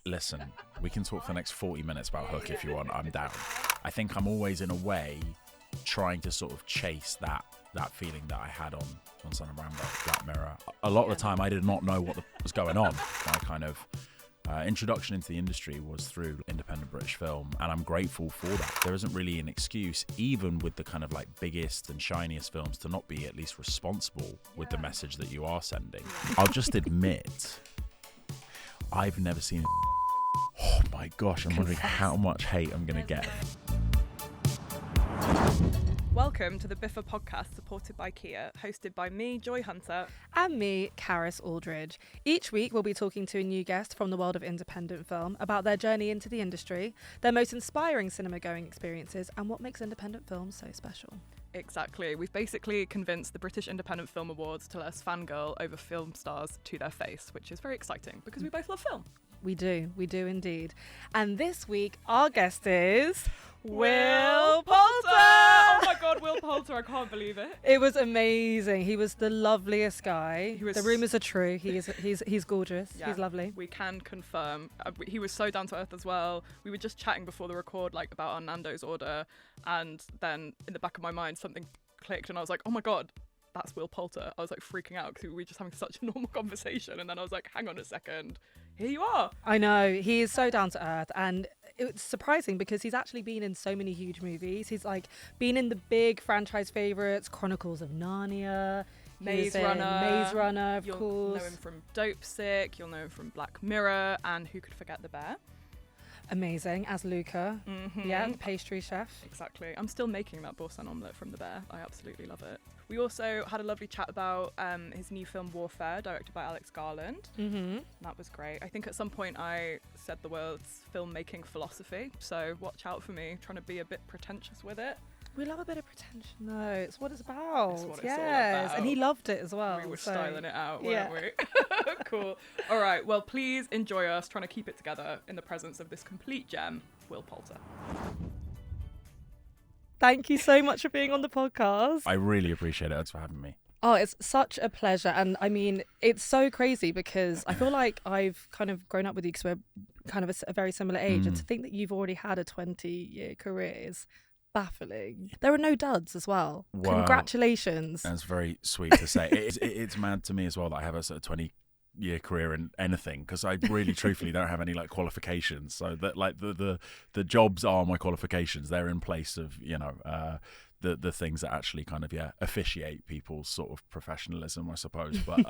Listen, we can talk for the next 40 minutes about Hook if you want. I'm down. I think I'm always, in a way, trying to sort of chase that feeling that I had on Son of Rambow, Black Mirror. A lot of the time, I did not know what was going on. My kind of introduction into the industry was through independent British film, and I'm grateful for that. There isn't really an excuse, even with the kind of like biggest and shiniest films, to not be at least responsible with the message that you are sending. I'll just admit, I've never seen it. Oh my gosh, I'm wondering how much hate I'm going to get. Welcome to the BIFA Podcast, supported by Kia, hosted by me, Joy Hunter. And me, Karis Aldridge. Each week we'll be talking to a new guest from the world of independent film about their journey into the industry, their most inspiring cinema-going experiences, and what makes independent film so special. Exactly. We've basically convinced the British Independent Film Awards to let us fangirl over film stars to their face, which is very exciting because we both love film. We do indeed. And this week, our guest is Will Poulter! Oh my God, Will Poulter, I can't believe it. It was amazing. He was the loveliest guy. The rumours are true. He's gorgeous. Yeah, he's lovely. We can confirm. He was so down to earth as well. We were just chatting before the record, like about our Nando's order, and then in the back of my mind, something clicked, and I was like, oh my God, that's Will Poulter. I was like freaking out because we were just having such a normal conversation, and then I was like, hang on a second, here you are. I know, he is so down to earth, and it's surprising because he's actually been in so many huge movies. He's like been in the big franchise favourites, Chronicles of Narnia, Maze Runner, of course. You'll know him from Dopesick, you'll know him from Black Mirror, and Who Could Forget the Bear? Amazing, as Luca. Mm-hmm. Yeah, the pastry chef. Exactly. I'm still making that boursin omelette from the bear. I absolutely love it. We also had a lovely chat about his new film Warfare, directed by Alex Garland. Mm-hmm. That was great. I think at some point I said the words filmmaking philosophy, so watch out for me trying to be a bit pretentious with it. We love a bit of pretension, though. It's what it's about. It's what it's all about. And he loved it as well. We were styling it out, weren't we? Cool. All right, well, please enjoy us trying to keep it together in the presence of this complete gem, Will Poulter. Thank you so much for being on the podcast. I really appreciate it. Thanks for having me. Oh, it's such a pleasure. And I mean, it's so crazy because I feel like I've kind of grown up with you because we're kind of a very similar age. And to think that you've already had a 20-year career is baffling. There are no duds as well. Wow. Congratulations. That's very sweet to say. It's mad to me as well that I have a sort of 20-year career in anything, because I really truthfully don't have any like qualifications, so that like the jobs are my qualifications. They're in place of the things that actually kind of officiate people's sort of professionalism, I suppose. But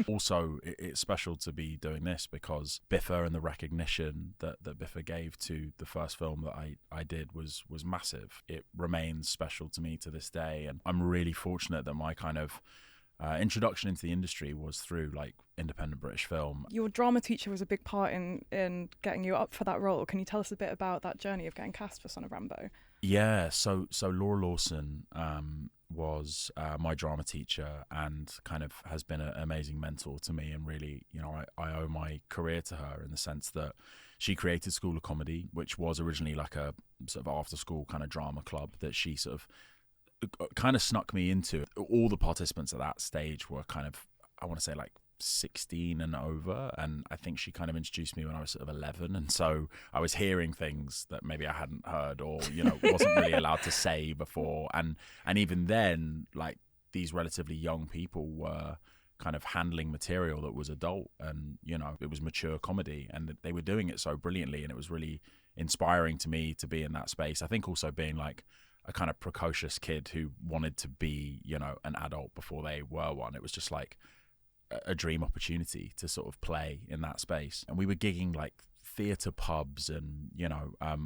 also it's special to be doing this because BIFA and the recognition that BIFA gave to the first film that I did was massive. It remains special to me to this day, and I'm really fortunate that my kind of introduction into the industry was through like independent British film. Your drama teacher was a big part in getting you up for that role. Can you tell us a bit about that journey of getting cast for Son of Rambow? Yeah, so Laura Lawson was my drama teacher and kind of has been an amazing mentor to me, and really, I owe my career to her in the sense that she created School of Comedy, which was originally like a sort of after-school kind of drama club that she sort of snuck me into. All the participants at that stage were kind of, I want to say like 16 and over, and I think she kind of introduced me when I was sort of 11, and so I was hearing things that maybe I hadn't heard or wasn't really allowed to say before, and even then, like, these relatively young people were kind of handling material that was adult, and it was mature comedy, and they were doing it so brilliantly, and it was really inspiring to me to be in that space. I think also being like a kind of precocious kid who wanted to be an adult before they were one, it was just like a dream opportunity to sort of play in that space. And we were gigging like theatre pubs and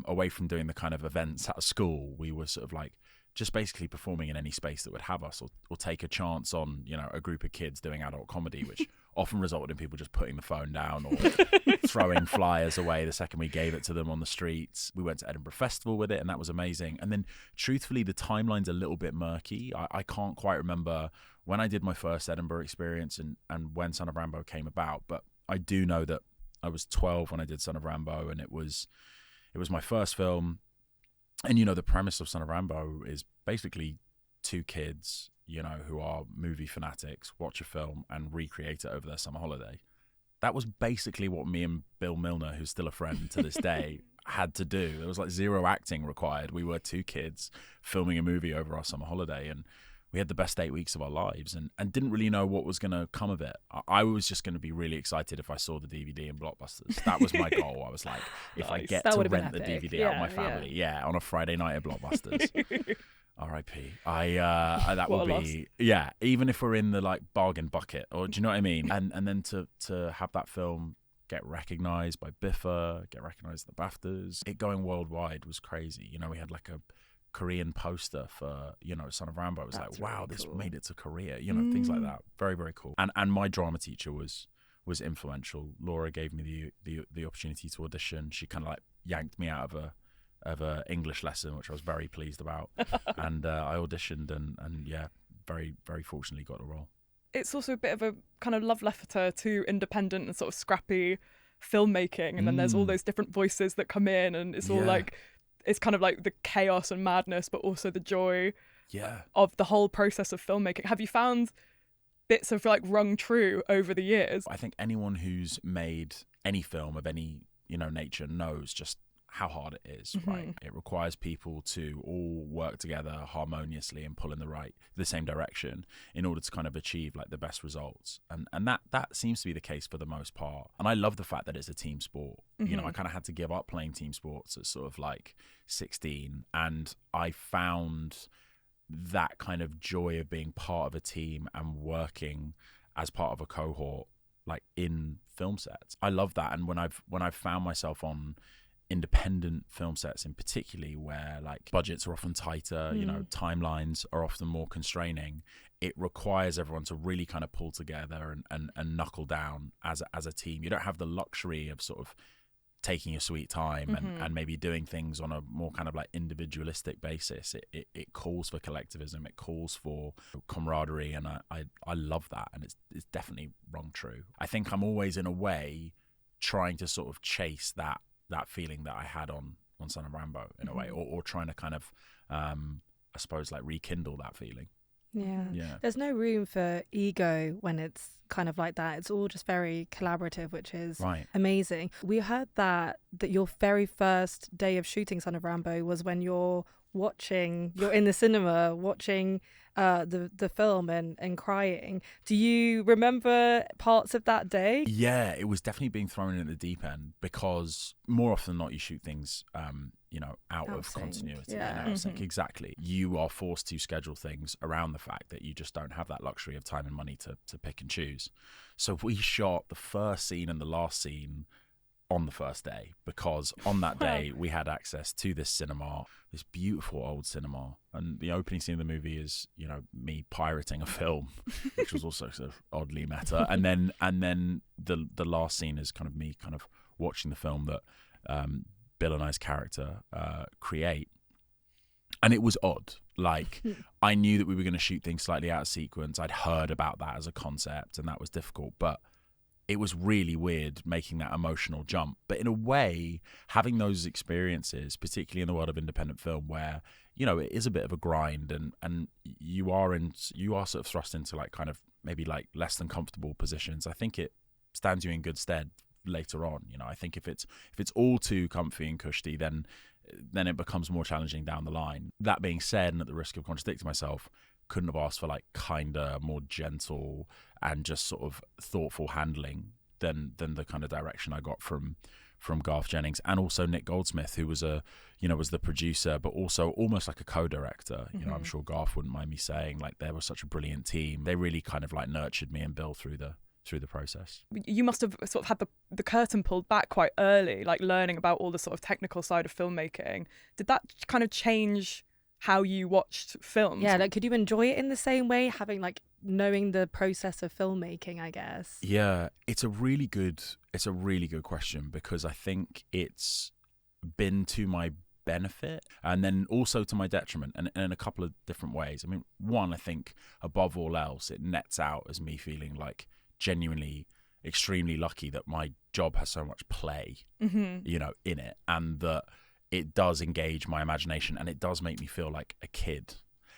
away from doing the kind of events at school, we were sort of like just basically performing in any space that would have us, or take a chance on a group of kids doing adult comedy, which often resulted in people just putting the phone down or throwing flyers away the second we gave it to them on the streets. We went to Edinburgh Festival with it, and that was amazing. And then truthfully, the timeline's a little bit murky. I can't quite remember when I did my first Edinburgh experience and when Son of Rambow came about, but I do know that I was 12 when I did Son of Rambow, and it was my first film. And the premise of Son of Rambow is basically two kids, who are movie fanatics, watch a film and recreate it over their summer holiday. was basically what me and Bill Milner, who's still a friend to this day, had to do. There was like zero acting required. We were 2 kids filming a movie over our summer holiday, and we had the best 8 weeks of our lives, and didn't really know what was going to come of it. I was just going to be really excited if I saw the DVD in Blockbusters. That was my goal. I was like, if I get to rent the DVD out of my family, on a Friday night at Blockbusters. R.I.P. That would be even if we're in the like bargain bucket, or do you know what I mean? And then to have that film get recognised by BIFA, get recognised at the BAFTAs, it going worldwide was crazy. You know, we had like a Korean poster for, you know, Son of Rambow. It was like, wow, really this made it to Korea. You know, things like that. Very, very cool. And my drama teacher was influential. Laura gave me the opportunity to audition. She kind of like yanked me out of a English lesson, which I was very pleased about. And I auditioned and very, very fortunately got a role. It's also a bit of a kind of love letter to independent and sort of scrappy filmmaking. And then there's all those different voices that come in, and it's all like, it's kind of like the chaos and madness, but also the joy of the whole process of filmmaking. Have you found bits of like rung true over the years? I think anyone who's made any film of any, you know, nature knows just how hard it is, right? It requires people to all work together harmoniously and pull in the same direction in order to kind of achieve like the best results. And that seems to be the case for the most part. And I love the fact that it's a team sport. You know, I kind of had to give up playing team sports at sort of like 16, and I found that kind of joy of being part of a team and working as part of a cohort, like in film sets. I love that. And when I've found myself on independent film sets in particularly, where like budgets are often tighter, you know, timelines are often more constraining, it requires everyone to really kind of pull together and knuckle down as a team. You don't have the luxury of sort of taking your sweet time and maybe doing things on a more kind of like individualistic basis. It calls for collectivism, it calls for camaraderie, and I love that, and it's definitely rung true. I think I'm always in a way trying to sort of chase that feeling that I had on Son of Rambow in a way, or trying to kind of I suppose like rekindle that feeling. Yeah. There's no room for ego when it's kind of like that. It's all just very collaborative, which is amazing. We heard that your very first day of shooting Son of Rambow was when you're in the cinema watching the film and crying. Do you remember parts of that day? Yeah, it was definitely being thrown in at the deep end, because more often than not you shoot things you know, out of continuity. Exactly. You are forced to schedule things around the fact that you just don't have that luxury of time and money to pick and choose. So we shot the first scene and the last scene on the first day, because on that day we had access to this cinema, this beautiful old cinema, and the opening scene of the movie is, you know, me pirating a film, which was also sort of oddly meta, and then the last scene is kind of me kind of watching the film that Bill and I's character create. And it was odd. Like, I knew that we were going to shoot things slightly out of sequence. I'd heard about that as a concept, and that was difficult, but it was really weird making that emotional jump. But in a way, having those experiences, particularly in the world of independent film, where, you know, it is a bit of a grind, and you are sort of thrust into like kind of maybe like less than comfortable positions, I think it stands you in good stead later on. You know, I think if it's all too comfy and cushy, then it becomes more challenging down the line. That being said, and at the risk of contradicting myself, couldn't have asked for like kinder, more gentle and just sort of thoughtful handling than the kind of direction I got from Garth Jennings, and also Nick Goldsmith, who was was the producer, but also almost like a co-director. You know, I'm sure Garth wouldn't mind me saying, like, they were such a brilliant team. They really kind of like nurtured me and Bill through the process. You must have sort of had the curtain pulled back quite early, like learning about all the sort of technical side of filmmaking. Did that kind of change how you watched films? Yeah, like, could you enjoy it in the same way, having like knowing the process of filmmaking, I guess? Yeah, it's a really good question, because I think it's been to my benefit and then also to my detriment, and in a couple of different ways. I mean, one, I think above all else, it nets out as me feeling like genuinely extremely lucky that my job has so much play, you know, in it, and that it does engage my imagination and it does make me feel like a kid.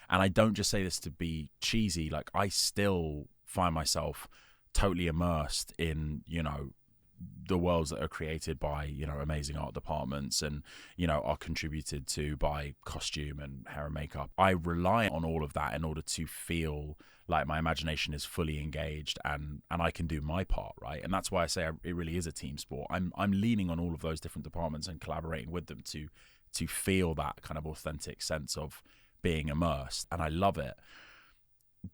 And I don't just say this to be cheesy, like, I still find myself totally immersed in, you know, the worlds that are created by, amazing art departments and, are contributed to by costume and hair and makeup. I rely on all of that in order to feel like my imagination is fully engaged and I can do my part, right? And that's why I say it really is a team sport. I'm leaning on all of those different departments and collaborating with them to feel that kind of authentic sense of being immersed, and I love it.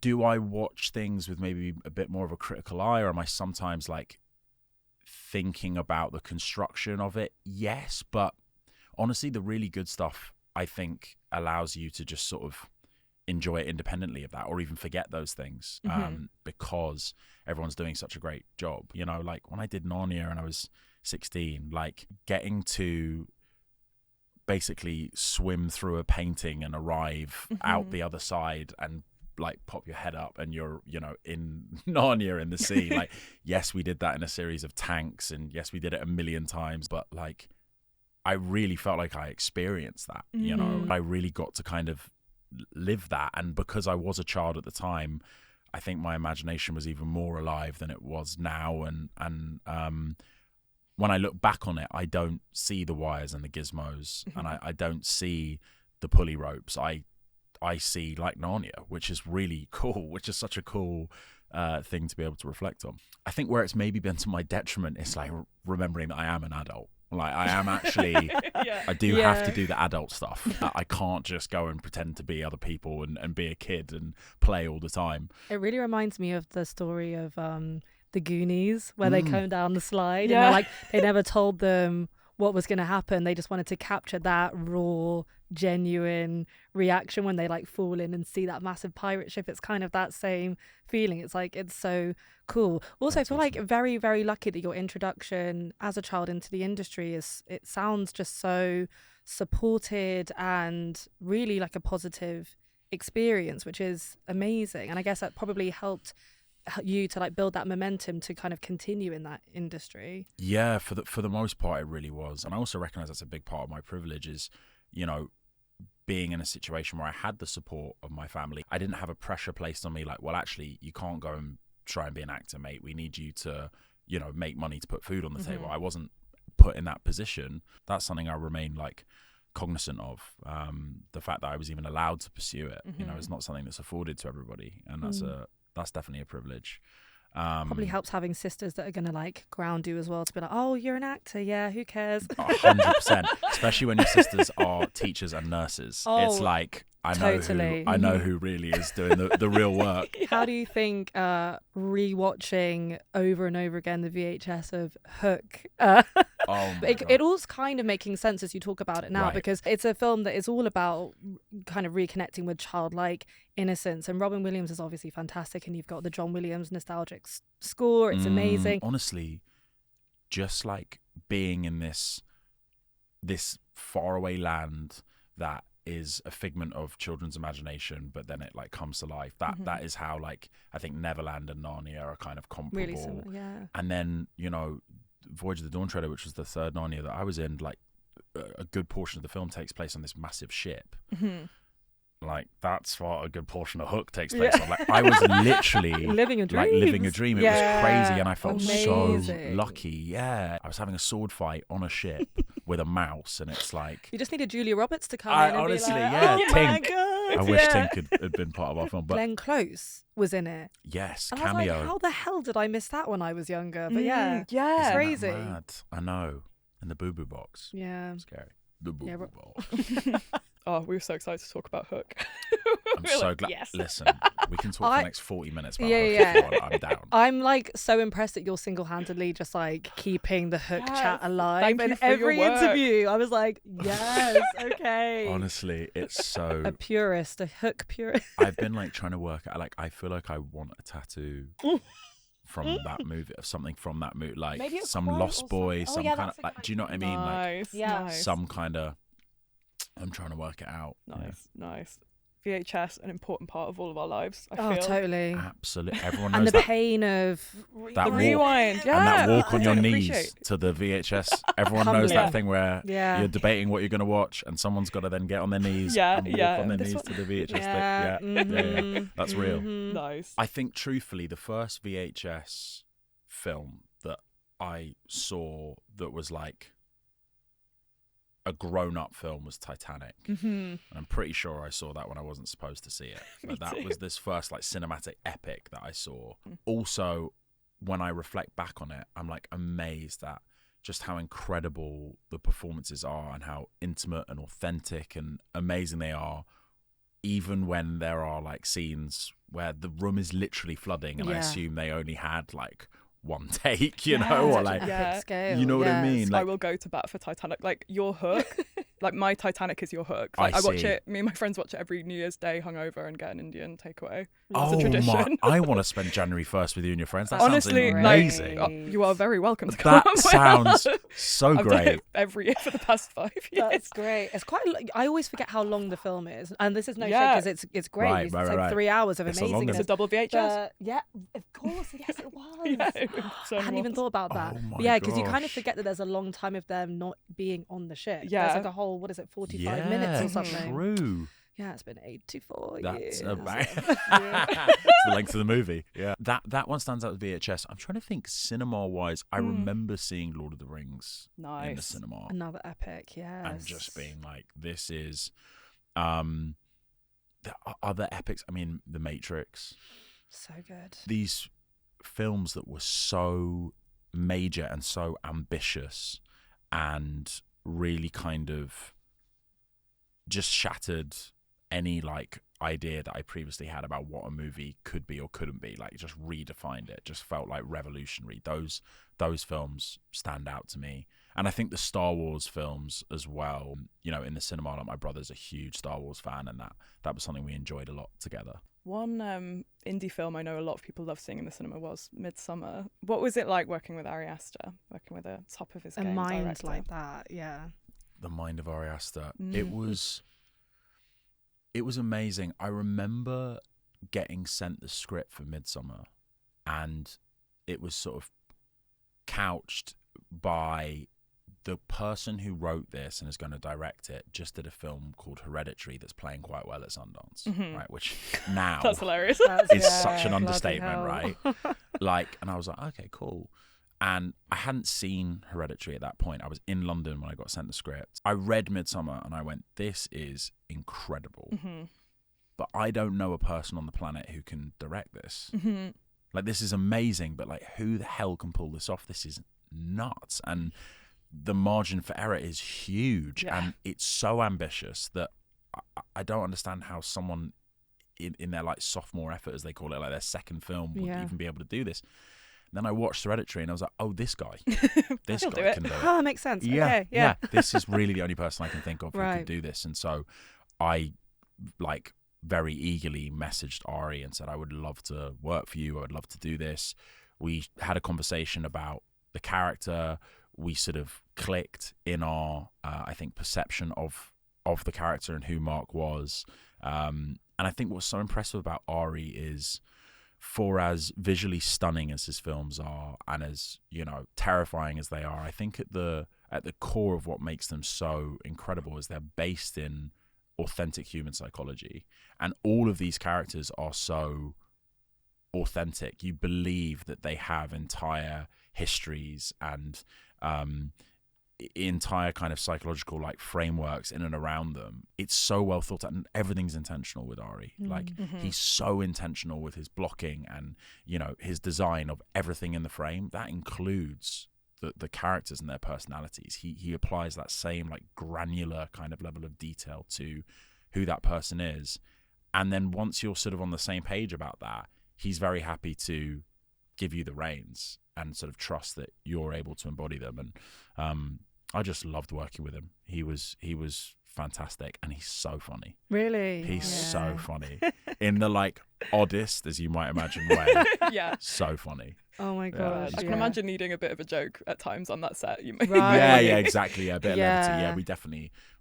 Do I watch things with maybe a bit more of a critical eye, or am I sometimes like thinking about the construction of it? Yes, but honestly, the really good stuff I think allows you to just sort of enjoy it independently of that, or even forget those things, because everyone's doing such a great job. Like when I did Narnia and I was 16, like getting to basically swim through a painting and arrive out the other side and like pop your head up and you're in Narnia in the sea. Like, yes, we did that in a series of tanks, and yes, we did it a million times, but like I really felt like I experienced that. I really got to kind of live that, and because I was a child at the time, I think my imagination was even more alive than it was now. And when I look back on it, I don't see the wires and the gizmos, and I don't see the pulley ropes. I see like Narnia, which is really cool, which is such a cool thing to be able to reflect on. I think where it's maybe been to my detriment is like remembering that I am an adult. Like I am actually, I do have to do the adult stuff. I can't just go and pretend to be other people and be a kid and play all the time. It really reminds me of the story of the Goonies, where they come down the slide and they're like, they never told them what was going to happen. They just wanted to capture that raw, genuine reaction when they like fall in and see that massive pirate ship. It's kind of that same feeling. It's like, it's so cool. Also, I feel like very, very lucky that your introduction as a child into the industry it sounds just so supported and really like a positive experience, which is amazing. And I guess that probably helped you to like build that momentum to kind of continue in that industry. Yeah, for the most part it really was. And I also recognize that's a big part of my privilege is, being in a situation where I had the support of my family. I didn't have a pressure placed on me like, well, actually you can't go and try and be an actor, mate. We need you to, make money to put food on the table. I wasn't put in that position. That's something I remain like cognizant of. The fact that I was even allowed to pursue it, is not something that's afforded to everybody, and that's definitely a privilege. Probably helps having sisters that are going to like ground you as well, to be like, oh, you're an actor, yeah, who cares? 100%, especially when your sisters are teachers and nurses. It's like, I know who really is doing the real work. How do you think rewatching over and over again the VHS of Hook? It all's kind of making sense as you talk about it now, right? Because it's a film that is all about kind of reconnecting with childlike innocence, and Robin Williams is obviously fantastic, and you've got the John Williams nostalgic score. It's amazing. Honestly, just like being in this faraway land that is a figment of children's imagination, but then it like comes to life. That is how like I think Neverland and Narnia are kind of comparable. Really similar, yeah. And then Voyage of the Dawn Treader, which was the third Narnia that I was in, like a good portion of the film takes place on this massive ship. Like that's what a good portion of Hook takes place on. Like I was literally living a dream. Like living a dream. It was crazy, and I felt so lucky. Yeah, I was having a sword fight on a ship with a mouse, and it's like you just needed Julia Roberts to come in. And honestly, be like, Tink. God, I wish Tink had been part of our film. But Glenn Close was in it. Yes, and cameo. I was like, how the hell did I miss that when I was younger? But it's crazy. That mad? I know. And the Boo Boo Box. Yeah, scary. The Boo Boo Box. Oh, we were so excited to talk about Hook. I'm so glad. Yes. Listen, we can talk for the next 40 minutes about Hook if you want. I'm down. I'm like so impressed that you're single-handedly just like keeping the Hook chat alive. Thank you in for every your work. interview. I was like, yes, okay. Honestly, it's so a purist, a Hook purist. I've been like trying to work out. Like, I feel like I want a tattoo from that movie, of something from that movie, like some Lost Boy, some kind of like. Do you know what I mean? Nice, like, some kind of. I'm trying to work it out. Nice. VHS, an important part of all of our lives, I feel. Totally. Absolutely. Everyone knows and the pain of that the rewind. And that walk on your knees to the VHS. Everyone knows that thing where you're debating what you're going to watch, and someone's got to then get on their knees and walk on their knees to the VHS thing. Yeah. That's real. Nice. I think, truthfully, the first VHS film that I saw that was like a grown-up film was Titanic. And I'm pretty sure I saw that when I wasn't supposed to see it. But that was this first like cinematic epic that I saw. Also, when I reflect back on it, I'm like amazed at just how incredible the performances are and how intimate and authentic and amazing they are, even when there are like scenes where the room is literally flooding and I assume they only had like one take, you know, or like, scale. you know what I mean? Like, I will go to bat for Titanic. Like your hook, like my Titanic is your hook. Like, I watch it. Me and my friends watch it every New Year's Day, hungover, and get an Indian takeaway. It's a tradition. I want to spend January 1st with you and your friends. That honestly, sounds amazing. like, you are very welcome to come. That sounds so I've great. done it every year for the past 5 years. That's great. It's quite. I always forget how long the film is, and this is no shit because it's great. Right, it's right, like 3 hours of amazing. It's a double VHS. Yeah, of course. Yes, it was. I hadn't even thought about that. Oh my Yeah, because you kind of gosh. forget that there's a long time of them not being on the ship. Yeah. There's like a whole 45 minutes or something. True. Yeah, it's been 84 That's years. It's the length of the movie. Yeah, that one stands out with VHS. I'm trying to think cinema wise. I remember seeing Lord of the Rings in the cinema. Another epic, yes. And just being like, this is the other epics. I mean, The Matrix. So good. These films that were so major and so ambitious and really kind of just shattered any like idea that I previously had about what a movie could be or couldn't be. Like, just redefined it. Just felt like revolutionary. Those films stand out to me. And I think the Star Wars films as well, you know, in the cinema, like my brother's a huge Star Wars fan, and that was something we enjoyed a lot together. One indie film I know a lot of people love seeing in the cinema was Midsommer. What was it like working with Ari Aster, working with a top of his game mind director? like that, yeah. The mind of Ari Aster. It was amazing. I remember getting sent the script for Midsommer, and it was sort of couched by the person who wrote this and is going to direct it just did a film called Hereditary that's playing quite well at Sundance, right? Which now That's hilarious. is such an understatement, right? Like, and I was like, okay, cool. And I hadn't seen Hereditary at that point. I was in London when I got sent the script. I read Midsommer and I went, this is incredible. But I don't know a person on the planet who can direct this. Like, this is amazing, but like, who the hell can pull this off? This is nuts. And the margin for error is huge. And it's so ambitious that I don't understand how someone in their like sophomore effort, as they call it, like their second film, would even be able to do this. Then I watched Hereditary and I was like, oh, this guy can do it. Oh, that makes sense. Yeah, Okay, yeah. This is really the only person I can think of who Right. could do this. And so I like very eagerly messaged Ari and said, I would love to work for you. I would love to do this. We had a conversation about the character. We sort of clicked in our, I think, perception of the character and who Mark was. And I think what's so impressive about Ari is, for as visually stunning as his films are and as, you know, terrifying as they are, I think at the core of what makes them so incredible is they're based in authentic human psychology. And all of these characters are so authentic. You believe that they have entire histories and entire kind of psychological like frameworks in and around them. It's so well thought out, and everything's intentional with Ari. Like, he's so intentional with his blocking and, you know, his design of everything in the frame. That includes the characters and their personalities. He applies that same like granular kind of level of detail to who that person is. And then once you're sort of on the same page about that, he's very happy to give you the reins and sort of trust that you're able to embody them. And I just loved working with him. He was fantastic, and he's so funny. Really? He's so funny. In the like oddest, as you might imagine, way. Yeah. So funny. Oh my gosh. I can imagine needing a bit of a joke at times on that set. You may. Right. Yeah, exactly. Yeah, a bit of levity. Yeah,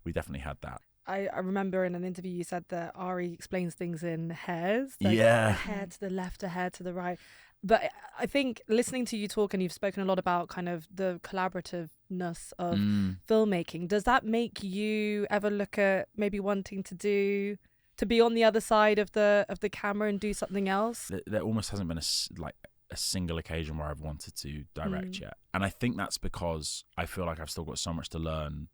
we definitely had that. I remember in an interview you said that Ari explains things in hairs. Yeah. A hair to the left, a hair to the right. But I think listening to you talk, and you've spoken a lot about kind of the collaborativeness of filmmaking, does that make you ever look at maybe wanting to be on the other side of the camera and do something else? There almost hasn't been a single occasion where I've wanted to direct yet. And I think that's because I feel like I've still got so much to learn.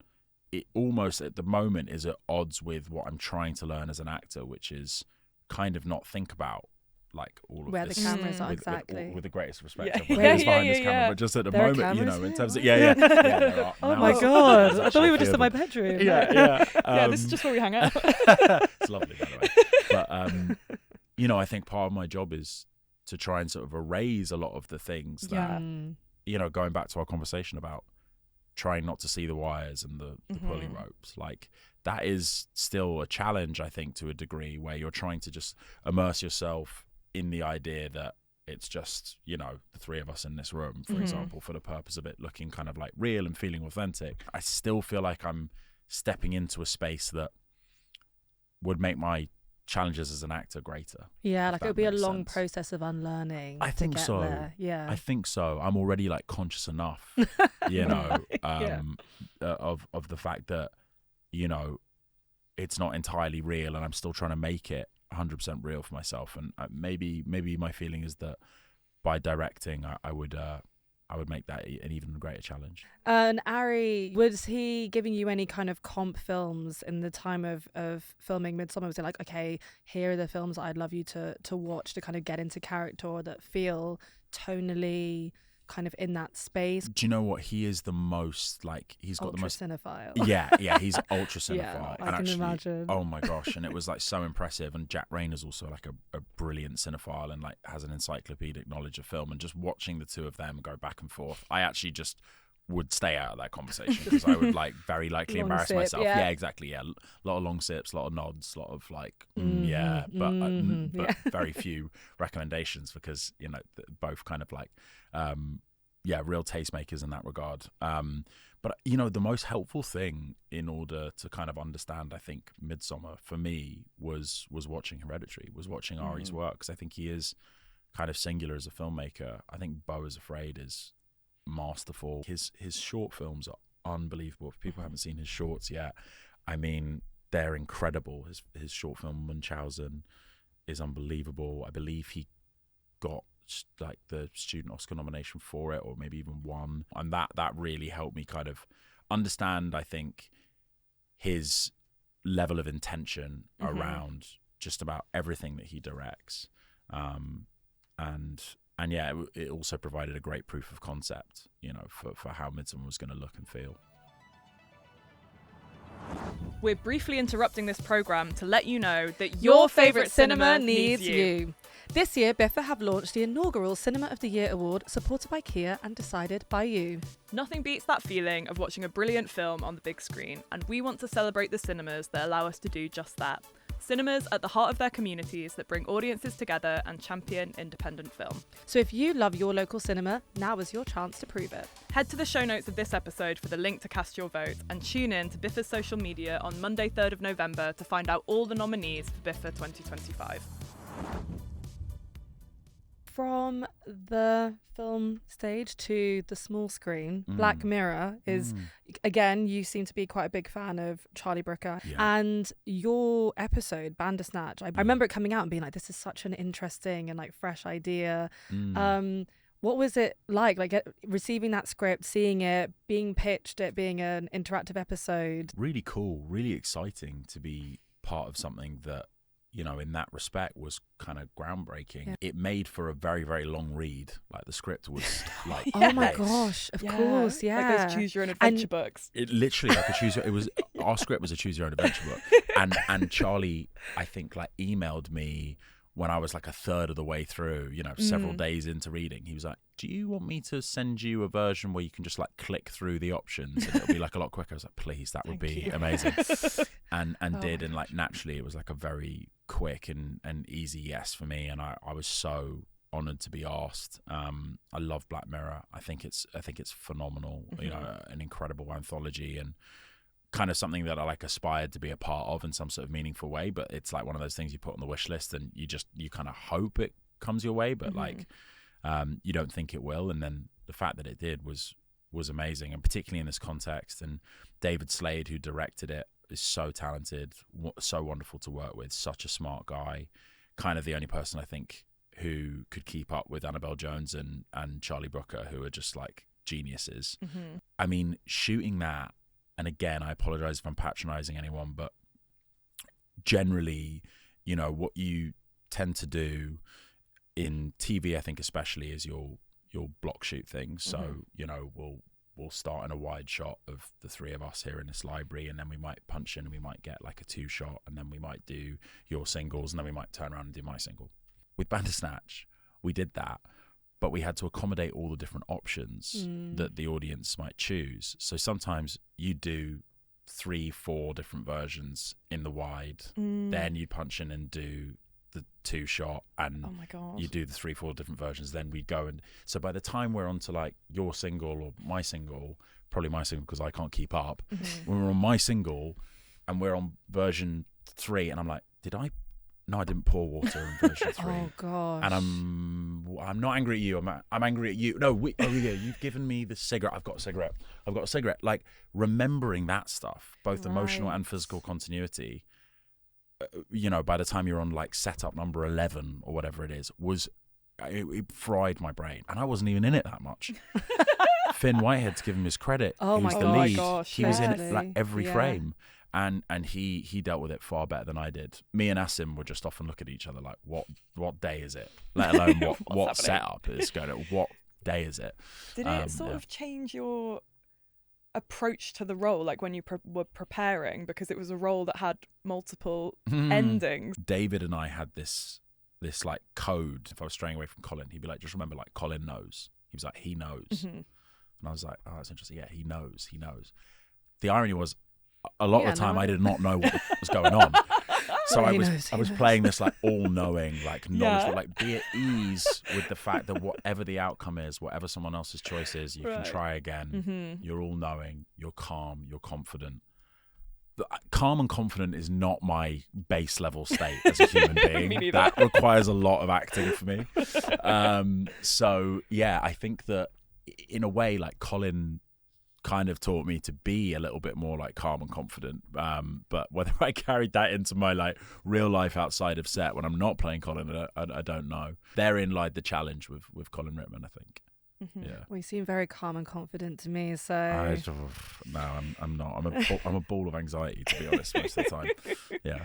It almost at the moment is at odds with what I'm trying to learn as an actor, which is kind of not think about like all of where this the cameras are with, exactly. with the greatest respect Yeah. of whoever's behind this Yeah. camera, but just at the There are moment, you know, cameras in here, terms of what? there are. Oh Now my there's god! I thought actually we a were few just in of my them. bedroom. Yeah, this is just where we hang out. It's lovely, by the way. But you know, I think part of my job is to try and sort of erase a lot of the things that, you know, going back to our conversation about trying not to see the wires and the pulley ropes, like that is still a challenge, I think, to a degree, where you're trying to just immerse yourself in the idea that it's just, you know, the three of us in this room, for example, for the purpose of it looking kind of like real and feeling authentic. I still feel like I'm stepping into a space that would make my challenges as an actor greater. Yeah, if like that it would be a makes long sense. process of unlearning. I think to get so. there. Yeah. I think so. I'm already like conscious enough, you know, of the fact that, you know, it's not entirely real, and I'm still trying to make it 100% real for myself. And maybe my feeling is that by directing, I would make that an even greater challenge. And Ari, was he giving you any kind of comp films in the time of filming Midsommer? Was it like, okay, here are the films that I'd love you to watch to kind of get into character, or that feel tonally kind of in that space? Do you know what? He is the most, like, he's got Ultra the most cinephile. Yeah, he's ultra cinephile. Yeah, I and can actually, imagine. Oh my gosh, and it was like so impressive. And Jack Rayner's also like a brilliant cinephile and like has an encyclopedic knowledge of film. And just watching the two of them go back and forth, I actually just would stay out of that conversation because I would like very likely Long embarrass sip, myself. yeah. Yeah, exactly. Yeah, a lot of long sips, a lot of nods, a lot of like, but very few recommendations because, you know, both kind of like, real tastemakers in that regard. But, you know, the most helpful thing in order to kind of understand, I think, Midsommer for me was watching Hereditary, was watching Ari's work, because I think he is kind of singular as a filmmaker. I think Beau is Afraid is masterful. His short films are unbelievable. If people haven't seen his shorts yet, I mean, they're incredible. His short film Munchausen is unbelievable. I believe he got like the student Oscar nomination for it, or maybe even won, and that really helped me kind of understand, I think, his level of intention around just about everything that he directs, and yeah, it also provided a great proof of concept, you know, for how Midsommer was going to look and feel. We're briefly interrupting this programme to let you know that Your favourite cinema needs you. This year, BIFA have launched the inaugural Cinema of the Year award, supported by Kia and decided by you. Nothing beats that feeling of watching a brilliant film on the big screen, and we want to celebrate the cinemas that allow us to do just that. Cinemas at the heart of their communities that bring audiences together and champion independent film. So if you love your local cinema, now is your chance to prove it. Head to the show notes of this episode for the link to cast your vote, and tune in to BIFA's social media on Monday 3rd of November to find out all the nominees for BIFA 2025. From the film stage to the small screen, Black Mirror is, again, you seem to be quite a big fan of Charlie Brooker. Yeah. And your episode, Bandersnatch, I remember it coming out and being like, this is such an interesting and like fresh idea. What was it like receiving that script, seeing it, being pitched, it being an interactive episode? Really cool, really exciting to be part of something that, you know, in that respect was kind of groundbreaking. Yeah. It made for a very, very long read. Like the script was like, oh my gosh, of course, yeah. Like those choose your own adventure books. It literally like our script was a choose your own adventure book. And Charlie, I think, like emailed me when I was like a third of the way through, you know, several days into reading. He was like, do you want me to send you a version where you can just like click through the options and it'll be like a lot quicker? I was like, please, that would be amazing. And did, and like naturally it was like a very quick and easy yes for me, and I was so honored to be asked. I love Black Mirror. I think it's phenomenal. You know, an incredible anthology and kind of something that I like aspired to be a part of in some sort of meaningful way. But it's like one of those things you put on the wish list and you kind of hope it comes your way, but like you don't think it will. And then the fact that it did was amazing, and particularly in this context. And David Slade, who directed it, is so talented, so wonderful to work with, such a smart guy, kind of the only person I think who could keep up with Annabelle Jones and Charlie Brooker, who are just like geniuses. I mean, shooting that, and again, I apologize if I'm patronizing anyone, but generally, you know, what you tend to do in TV, I think especially, is you'll block shoot things. So, you know, we'll start in a wide shot of the three of us here in this library, and then we might punch in and we might get like a 2-shot, and then we might do your singles, and then we might turn around and do my single. With Bandersnatch, we did that, but we had to accommodate all the different options that the audience might choose. So sometimes you do 3-4 different versions in the wide, then you punch in and do the 2-shot, and oh my God, you do the 3-4 different versions. Then we go, and so by the time we're on to like your single or my single, probably my single because I can't keep up, when we're on my single and we're on version 3, and I'm like, I didn't pour water in version 3. Oh gosh. And I'm not angry at you. I'm angry at you. No, you've given me the cigarette. I've got a cigarette. Like, remembering that stuff, both emotional and physical continuity, you know, by the time you're on like setup number 11 or whatever it is, it fried my brain, and I wasn't even in it that much. Finn Whitehead, to give him his credit, who's the lead, gosh, he was in it like every frame. And he dealt with it far better than I did. Me and Asim would just often look at each other like, what day is it? Let alone what setup is going on. What day is it? Did it sort of change your approach to the role, like when you were preparing, because it was a role that had multiple endings? David and I had this like code. If I was straying away from Colin, he'd be like, just remember, like, Colin knows. He was like, he knows. And I was like, oh, that's interesting. Yeah, he knows. The irony was, a lot of the time I did not know what was going on. So I was playing this like all-knowing, like knowledgeable, like be at ease with the fact that whatever the outcome is, whatever someone else's choice is, you can try again. You're all-knowing, you're calm, you're confident. Calm and confident is not my base level state as a human being. That requires a lot of acting for me. So yeah, I think that in a way, like, Colin kind of taught me to be a little bit more like calm and confident, but whether I carried that into my like real life outside of set when I'm not playing Colin, I don't know. Therein lied the challenge with Colin Rittman, I think. Yeah. Well, you seem very calm and confident to me, so no, I'm not. I'm a ball of anxiety, to be honest, most of the time. Yeah.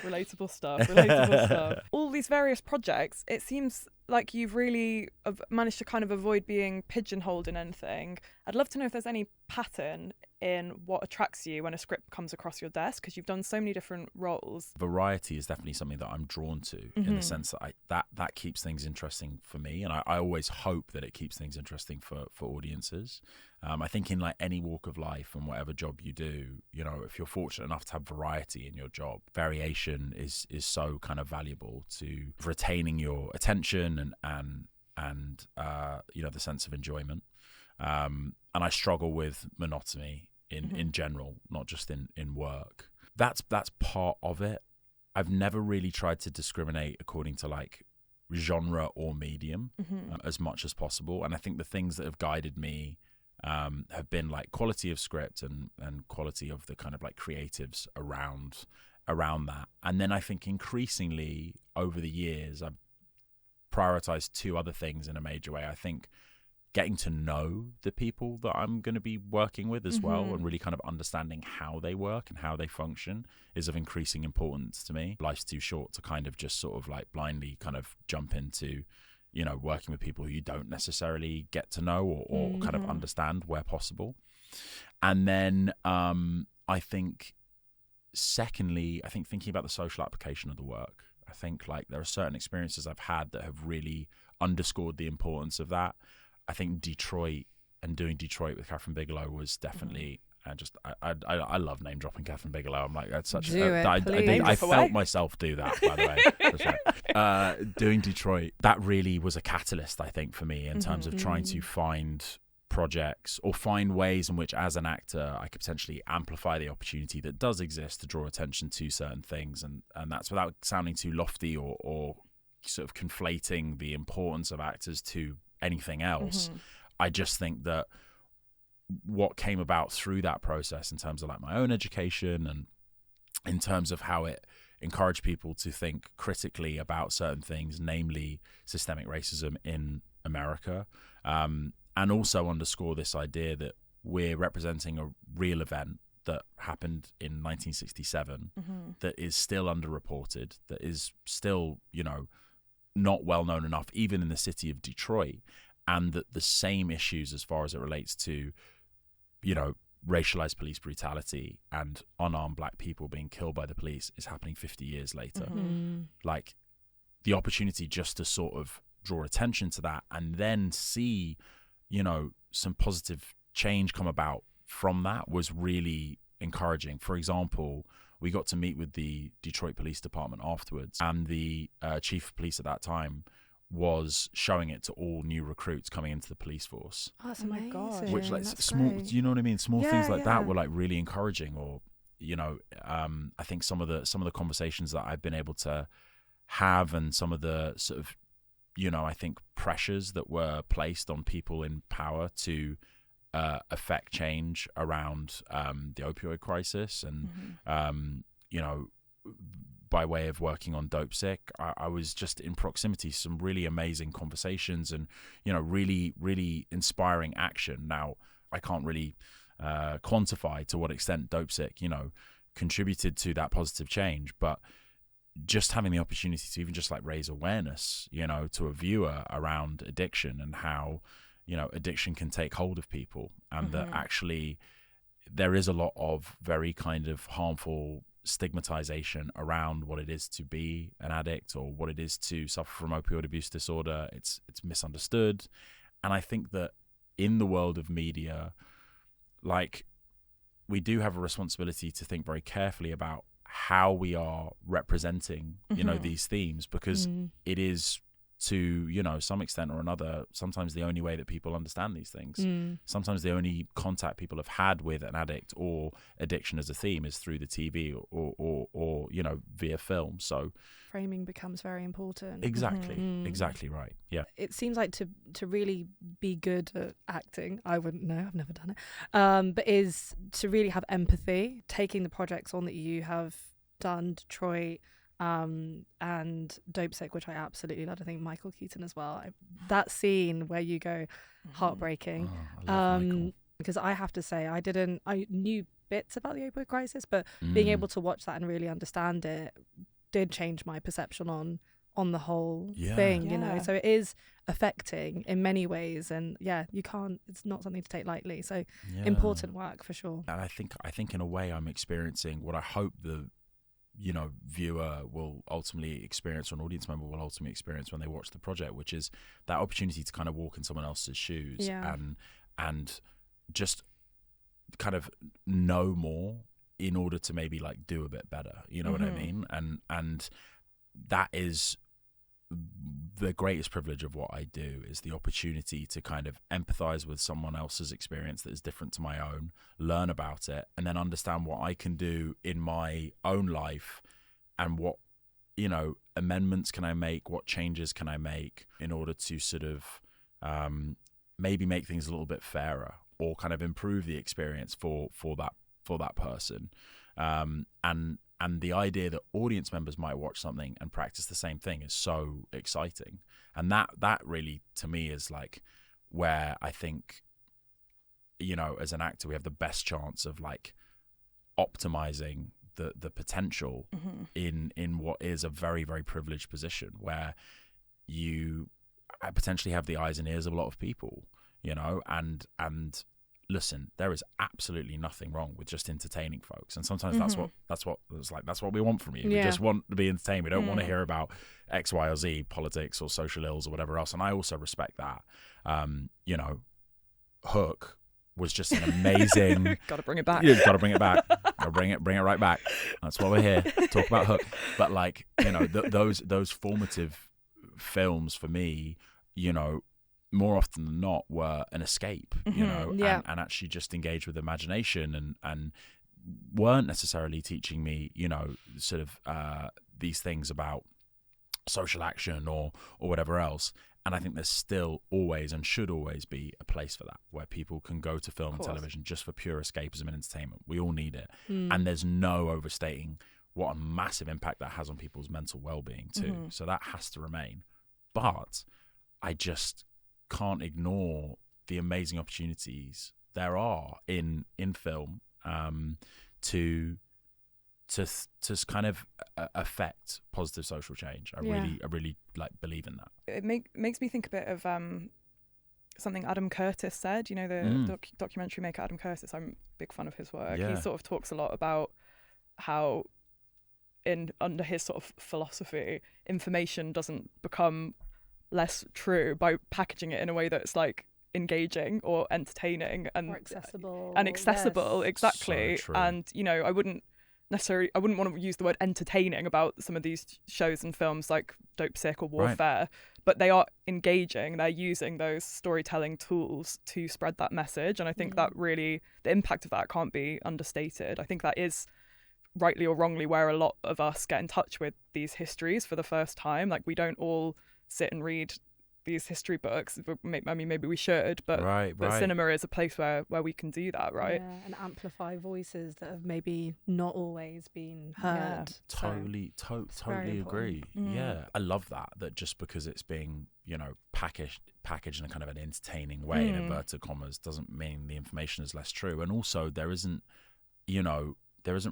Relatable stuff. All these various projects, it seems like you've really managed to kind of avoid being pigeonholed in anything. I'd love to know if there's any pattern in what attracts you when a script comes across your desk, because you've done so many different roles. Variety is definitely something that I'm drawn to, in the sense that that keeps things interesting for me, and I always hope that it keeps things interesting for audiences. I think in like any walk of life and whatever job you do, you know, if you're fortunate enough to have variety in your job, variation is so kind of valuable to retaining your attention and you know, the sense of enjoyment. And I struggle with monotony in general, not just in work. That's part of it. I've never really tried to discriminate according to like genre or medium as much as possible. And I think the things that have guided me have been like quality of script and quality of the kind of like creatives around that. And then I think increasingly over the years, I've prioritized 2 other things in a major way. I think getting to know the people that I'm going to be working with as well, and really kind of understanding how they work and how they function is of increasing importance to me. Life's too short to kind of just sort of like blindly kind of jump into, you know, working with people who you don't necessarily get to know or kind of understand where possible. And then I think secondly, I think thinking about the social application of the work. I think like there are certain experiences I've had that have really underscored the importance of that. I think Detroit and doing Detroit with Catherine Bigelow was definitely I love name dropping Catherine Bigelow. I'm like, that's such I felt myself do that, by the way. Doing Detroit, that really was a catalyst, I think, for me in terms of trying to find projects or find ways in which as an actor I could potentially amplify the opportunity that does exist to draw attention to certain things, and that's without sounding too lofty or sort of conflating the importance of actors to anything else. I just think that what came about through that process in terms of like my own education and in terms of how it encourage people to think critically about certain things, namely systemic racism in America, and also underscore this idea that we're representing a real event that happened in 1967 that is still underreported, that is still, not well known enough, even in the city of Detroit, and that the same issues as far as it relates to, racialized police brutality and unarmed black people being killed by the police is happening 50 years later. Like, the opportunity just to sort of draw attention to that and then see, some positive change come about from that was really encouraging. For example, we got to meet with the Detroit Police Department afterwards, and the chief of police at that time was showing it to all new recruits coming into the police force. Oh, that's amazing. Oh my gosh. Which, like, that's small, great. do you know what I mean? Small things like that were like really encouraging. Or, I think some of the conversations that I've been able to have, and some of the sort of, I think pressures that were placed on people in power to affect change around the opioid crisis, and by way of working on Dopesick, I was just in proximity to some really amazing conversations and really, really inspiring action. Now, I can't really quantify to what extent Dopesick contributed to that positive change, but just having the opportunity to even just like raise awareness to a viewer around addiction and how addiction can take hold of people, and that actually there is a lot of very kind of harmful stigmatization around what it is to be an addict or what it is to suffer from opioid abuse disorder. It's misunderstood. And I think that in the world of media, like, we do have a responsibility to think very carefully about how we are representing these themes, because it is, to some extent or another, sometimes the only way that people understand these things. Sometimes the only contact people have had with an addict or addiction as a theme is through the TV or via film. So framing becomes very important. Exactly right. Yeah. It seems like to really be good at acting, I wouldn't know, I've never done it, but is to really have empathy, taking the projects on that you have done, Detroit, and Dopesick, which I absolutely loved. I think Michael Keaton as well. That scene where you go, heartbreaking. I love Michael. Because I have to say, I knew bits about the opioid crisis, but being able to watch that and really understand it did change my perception on the whole thing, so it is affecting in many ways, and it's not something to take lightly. So important work for sure. And I think in a way I'm experiencing what I hope the viewer will ultimately experience, or an audience member will ultimately experience when they watch the project, which is that opportunity to kind of walk in someone else's shoes and just kind of know more in order to maybe like do a bit better, what I mean? And that is the greatest privilege of what I do, is the opportunity to kind of empathize with someone else's experience that is different to my own, learn about it, and then understand what I can do in my own life, and what amendments can I make, what changes can I make in order to sort of maybe make things a little bit fairer, or kind of improve the experience for that person. And the idea that audience members might watch something and practice the same thing is so exciting. And that really, to me, is like where I think, as an actor, we have the best chance of like optimizing the potential in what is a very, very privileged position, where you potentially have the eyes and ears of a lot of people, and listen, there is absolutely nothing wrong with just entertaining folks, and sometimes that's what we want from you. We just want to be entertained. We don't want to hear about X, Y, or Z, politics or social ills or whatever else. And I also respect that. Hook was just an amazing. Got to bring it back. Yeah, got to bring it back. Bring it right back. That's why we're here. Talk about Hook. But like, those formative films for me, more often than not were an escape, and actually just engage with imagination, and weren't necessarily teaching me, sort of these things about social action or whatever else. And I think there's still always and should always be a place for that, where people can go to film and television just for pure escapism and entertainment. We all need it. And there's no overstating what a massive impact that has on people's mental well-being too. So that has to remain. But I just can't ignore the amazing opportunities there are in film to kind of affect positive social change. I really like believe in that. It makes me think a bit of something Adam Curtis said. You know, the documentary maker Adam Curtis. I'm a big fan of his work. He sort of talks a lot about how under his sort of philosophy, information doesn't become less true by packaging it in a way that's like engaging or entertaining and accessible. Yes. Exactly. So true. And you know, I wouldn't want to use the word entertaining about some of these shows and films like Dopesick or Warfare, but they are engaging. They're using those storytelling tools to spread that message, and I think that really, the impact of that can't be understated. I think that is, rightly or wrongly, where a lot of us get in touch with these histories for the first time. Like, we don't all sit and read these history books. I mean, maybe we should, but cinema is a place where we can do that, right? Yeah, and amplify voices that have maybe not always been heard. Totally agree. Yeah, I love that just because it's being, you know, packaged in a kind of an entertaining way, in inverted commas, doesn't mean the information is less true. And also there isn't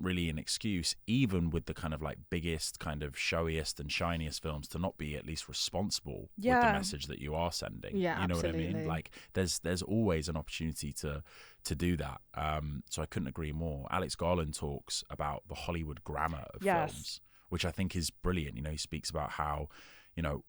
really an excuse, even with the kind of like biggest, kind of showiest and shiniest films, to not be at least responsible with the message that you are sending. Yeah, you know absolutely. what I mean? Like there's always an opportunity to do that. So I couldn't agree more. Alex Garland talks about the Hollywood grammar of films, which I think is brilliant. You know, he speaks about how, you know,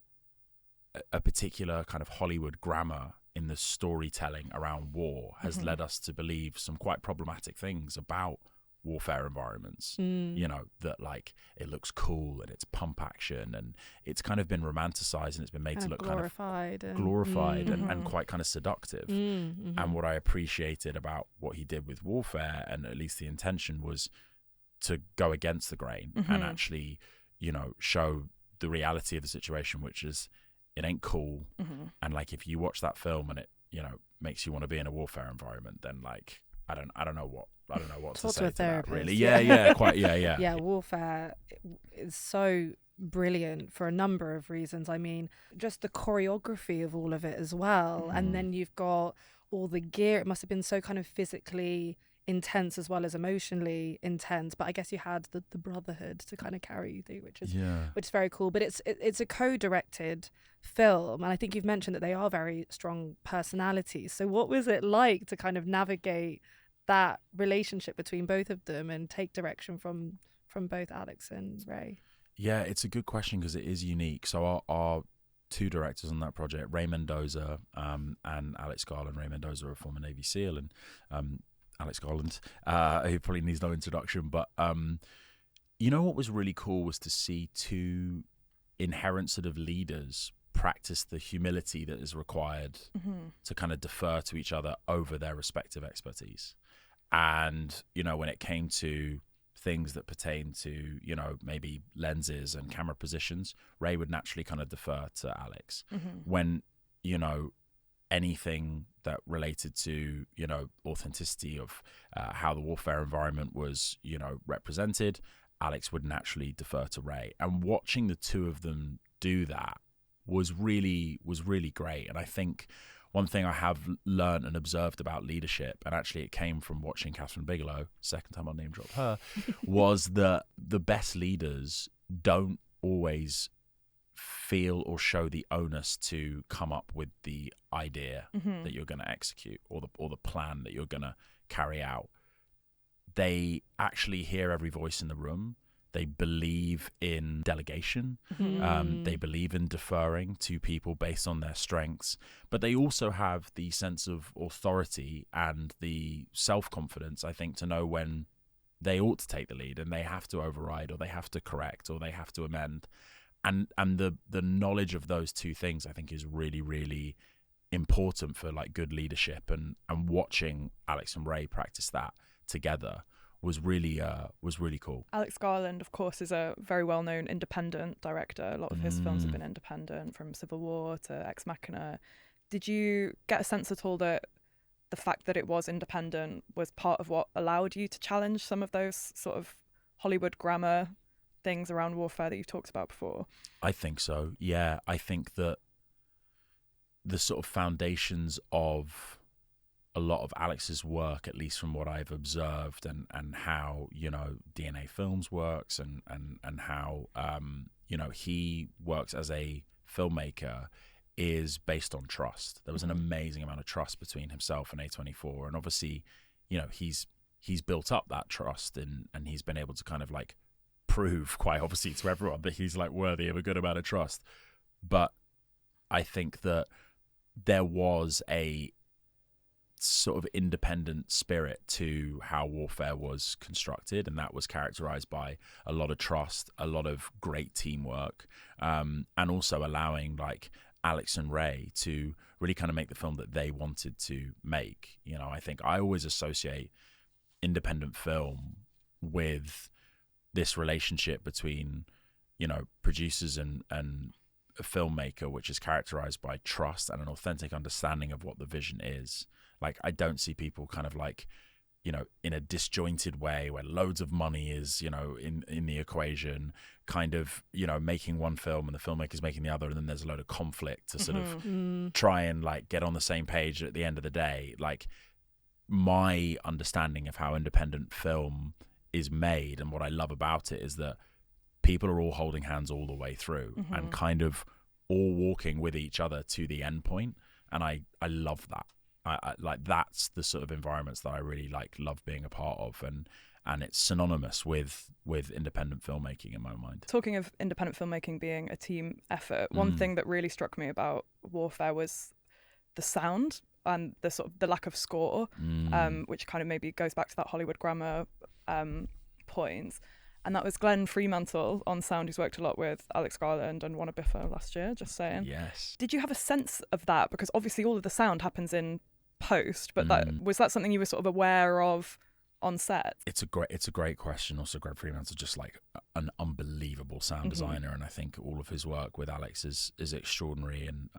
a particular kind of Hollywood grammar in the storytelling around war has led us to believe some quite problematic things about warfare environments. You know, that like it looks cool and it's pump action and it's kind of been romanticized and it's been made to look glorified and quite kind of seductive. And what I appreciated about what he did with Warfare, and at least the intention, was to go against the grain and actually, you know, show the reality of the situation, which is it ain't cool. And like, if you watch that film and it, you know, makes you want to be in a warfare environment, then like I don't know what to say to that, really. Yeah, Warfare is so brilliant for a number of reasons. I mean, just the choreography of all of it as well. And then you've got all the gear. It must have been so kind of physically intense as well as emotionally intense, but I guess you had the brotherhood to kind of carry you through, which is very cool. But it's a co-directed film, and I think you've mentioned that they are very strong personalities. So what was it like to kind of navigate that relationship between both of them and take direction from both Alex and Ray? Yeah, it's a good question because it is unique. So our two directors on that project, Ray Mendoza and Alex Garland. Ray Mendoza, a former Navy SEAL, and Alex Garland, who probably needs no introduction. But you know what was really cool was to see two inherent sort of leaders practice the humility that is required to kind of defer to each other over their respective expertise. And, you know, when it came to things that pertain to, you know, maybe lenses and camera positions, Ray would naturally kind of defer to Alex. When, you know, anything that related to, you know, authenticity of how the warfare environment was, you know, represented, Alex would naturally defer to Ray. And watching the two of them do that was really great. And I think one thing I have learned and observed about leadership, and actually it came from watching Catherine Bigelow, second time I'll name drop her, was that the best leaders don't always feel or show the onus to come up with the idea that you're going to execute or the plan that you're going to carry out. They actually hear every voice in the room. They believe in delegation. They believe in deferring to people based on their strengths. But they also have the sense of authority and the self-confidence, I think, to know when they ought to take the lead and they have to override or they have to correct or they have to amend. And the knowledge of those two things, I think, is really, really important for like good leadership. And watching Alex and Ray practice that together was really cool. Alex Garland, of course, is a very well-known independent director. A lot of his films have been independent, from Civil War to Ex Machina. Did you get a sense at all that the fact that it was independent was part of what allowed you to challenge some of those sort of Hollywood grammar things around warfare that you've talked about before? I think so. Yeah, I think that the sort of foundations of a lot of Alex's work, at least from what I've observed, and how, you know, DNA Films works, and how you know, he works as a filmmaker, is based on trust. There was an amazing amount of trust between himself and A24, and obviously, you know, he's built up that trust, and he's been able to kind of like prove quite obviously to everyone that he's like worthy of a good amount of trust. But I think that there was a sort of independent spirit to how warfare was constructed, and that was characterized by a lot of trust, a lot of great teamwork, and also allowing like Alex and Ray to really kind of make the film that they wanted to make. You know, I think I always associate independent film with this relationship between, you know, producers and a filmmaker, which is characterized by trust and an authentic understanding of what the vision is. Like, I don't see people kind of like, you know, in a disjointed way where loads of money is, you know, in the equation, kind of, you know, making one film and the filmmaker's making the other, and then there's a load of conflict to sort of try and like get on the same page at the end of the day. Like, my understanding of how independent film is made and what I love about it is that people are all holding hands all the way through and kind of all walking with each other to the end point. And I love that. I like, that's the sort of environments that I really like love being a part of, and it's synonymous with independent filmmaking in my mind. Talking of independent filmmaking being a team effort, one thing that really struck me about Warfare was the sound and the sort of the lack of score, which kind of maybe goes back to that Hollywood grammar point. And that was Glenn Fremantle on sound, who's worked a lot with Alex Garland and won a BIFA last year, just saying. Yes. Did you have a sense of that? Because obviously all of the sound happens in post, but was that something you were sort of aware of on set? It's a great question. Also, Greg Fremantle's just like an unbelievable sound designer, and I think all of his work with Alex is extraordinary. And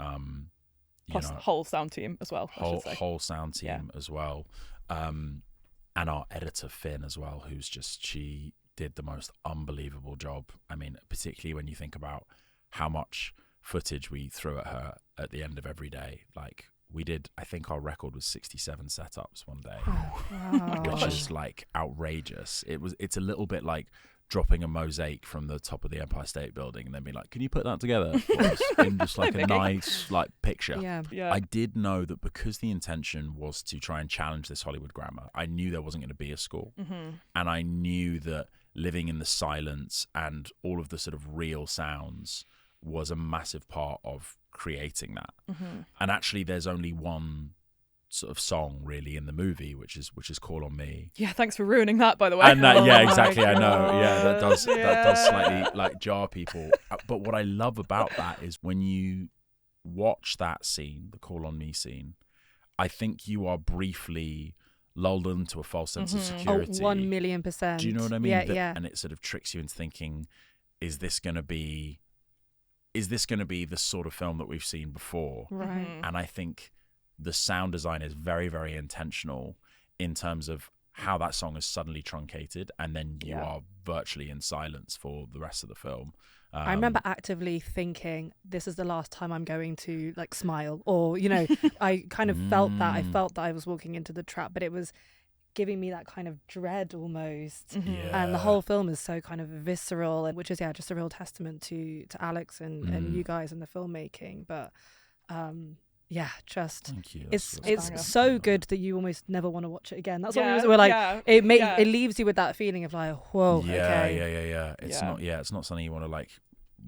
plus, whole sound team as well. Whole sound team as well, and our editor Finn as well, who's just, she did the most unbelievable job. I mean, particularly when you think about how much footage we threw at her at the end of every day. Like, we did, I think our record was 67 setups one day, which is like outrageous. It's a little bit like dropping a mosaic from the top of the Empire State Building and then being like, can you put that together for us in just like a nice like picture? Yeah. I did know that because the intention was to try and challenge this Hollywood grammar, I knew there wasn't going to be a score. And I knew that living in the silence and all of the sort of real sounds was a massive part of creating that. And actually there's only one sort of song really in the movie, which is Call on Me. Yeah, thanks for ruining that, by the way. And that, yeah, exactly. I know. Yeah, that does slightly like jar people. But what I love about that is when you watch that scene, the Call on Me scene, I think you are briefly lulled into a false sense of security. 1,000,000%. Do you know what I mean? Yeah. And it sort of tricks you into thinking, is this going to be the sort of film that we've seen before? Right. And I think the sound design is very, very intentional in terms of how that song is suddenly truncated, and then you are virtually in silence for the rest of the film. I remember actively thinking, this is the last time I'm going to like smile, or, you know, I kind of felt that. I felt that I was walking into the trap, but it was giving me that kind of dread almost. And the whole film is so kind of visceral, and which is just a real testament to Alex and you guys and the filmmaking. But just thank you. It's so good that you almost never want to watch it again. That's what we're like. It leaves you with that feeling of like, whoa. Yeah. It's not something you want to like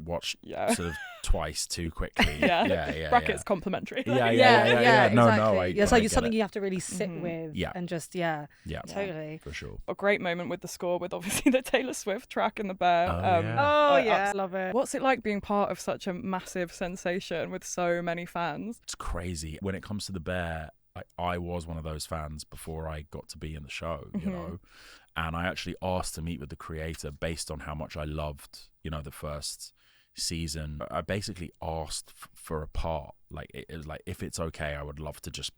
watch sort of twice too quickly. Brackets complimentary. Yeah. No, it's like it's something you have to really sit with. And just totally for sure. A great moment with the score, with obviously the Taylor Swift track in the bear. I love it. What's it like being part of such a massive sensation with so many fans? It's crazy. When it comes to the bear, I was one of those fans before I got to be in the show, you know, and I actually asked to meet with the creator based on how much I loved, you know, the first season. I basically asked for a part. Like, it was like, if it's okay, I would love to just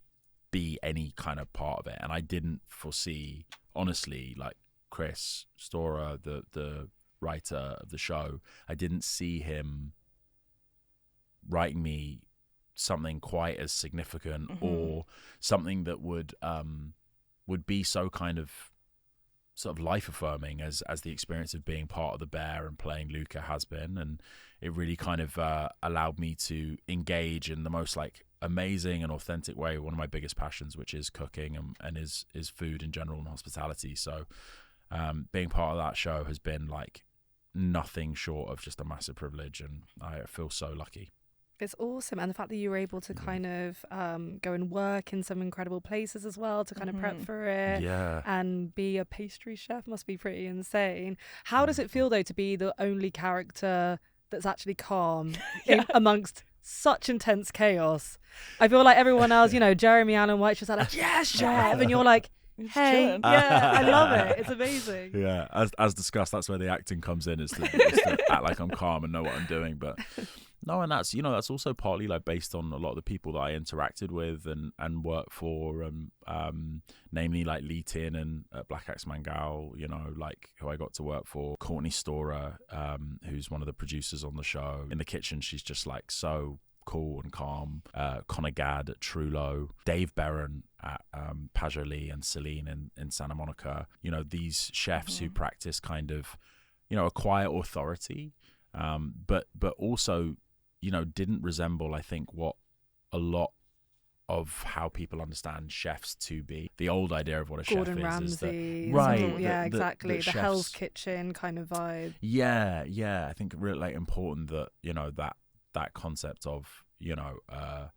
be any kind of part of it. And I didn't foresee, honestly, like Chris Storer, the writer of the show, I didn't see him writing me something quite as significant or something that would be so kind of sort of life affirming as the experience of being part of the Bear and playing Luca has been. And it really kind of allowed me to engage in the most like amazing and authentic way, one of my biggest passions, which is cooking and is food in general and hospitality. So being part of that show has been like nothing short of just a massive privilege, and I feel so lucky. It's awesome. And the fact that you were able to kind of go and work in some incredible places as well to kind of prep for it and be a pastry chef must be pretty insane. How does it feel, though, to be the only character that's actually calm amongst such intense chaos? I feel like everyone else, you know, Jeremy Allen White's just like, yes, chef. And you're like, hey, I love it. It's amazing. Yeah, as discussed, that's where the acting comes in, is to act like I'm calm and know what I'm doing. But no, and that's, you know, that's also partly like based on a lot of the people that I interacted with and worked for, namely like Lee Tin and Black Axe Mangal, you know, like who I got to work for, Courtney Storer, who's one of the producers on the show. In the kitchen, she's just like so cool and calm. Connor Gadd at Trullo, Dave Barron at Pajoli and Celine in Santa Monica. You know, these chefs who practice kind of, you know, a quiet authority, but also, you know, didn't resemble, I think, what a lot of how people understand chefs to be. The old idea of what a Gordon chef Ramsay, is that, right? Exactly. The chefs, Hell's Kitchen kind of vibe. Yeah. I think really like important that, you know, that concept of, you know, a